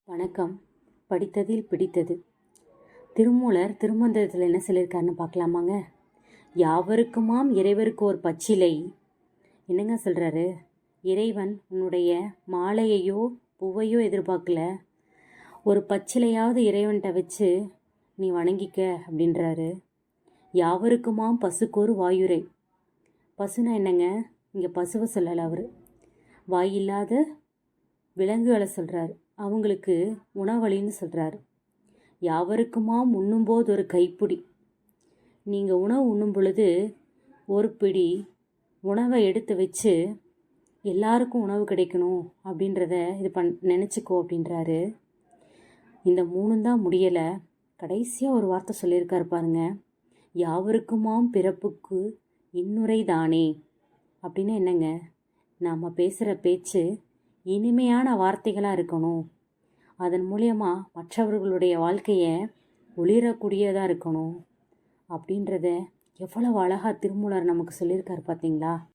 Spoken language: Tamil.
வணக்கம். படித்ததில் பிடித்தது. திருமூலர் திருமந்திரத்தில் என்ன சொல்லியிருக்காருன்னு பார்க்கலாமாங்க? யாவருக்குமாம் இறைவருக்கு ஒரு பச்சிலை. என்னங்க சொல்கிறாரு? இறைவன் உன்னுடைய மாலையையோ பூவையோ எதிர்பார்க்கல, ஒரு பச்சிலையாவது இறைவன்கிட்ட வச்சு நீ வணங்கிக்க அப்படின்றாரு. யாவருக்குமாம் பசுக்கொரு வாயுரை. பசுனா என்னங்க? இங்கே பசுவை சொல்லலை அவர், வாயில்லாத விலங்குகளை சொல்கிறாரு. அவங்களுக்கு உணவளின்னு சொல்கிறாரு. யாவருக்குமாம் உண்ணும்போது ஒரு கைப்பிடி. நீங்கள் உணவு உண்ணும் பொழுது ஒரு பிடி உணவை எடுத்து வச்சு எல்லாருக்கும் உணவு கிடைக்கணும் அப்படின்றத இது நினச்சிக்கோ அப்படின்றாரு. இந்த மூணும் தான் முடியலை. கடைசியாக ஒரு வார்த்தை சொல்லியிருக்காரு பாருங்க. யாவருக்குமாம் பிறப்புக்கு இன்னுரை தானே. அப்படின்னு என்னங்க? நாம் பேசுகிற பேச்சு இனிமையான வார்த்தைகளாக இருக்கணும். அதன் மூலயமா மற்றவர்களுடைய வாழ்க்கையை ஒளிரக்கூடியதாக இருக்கணும் அப்படின்றத எவ்வளவு அழகாக திருமூலர் நமக்கு சொல்லியிருக்காரு பார்த்தீங்களா?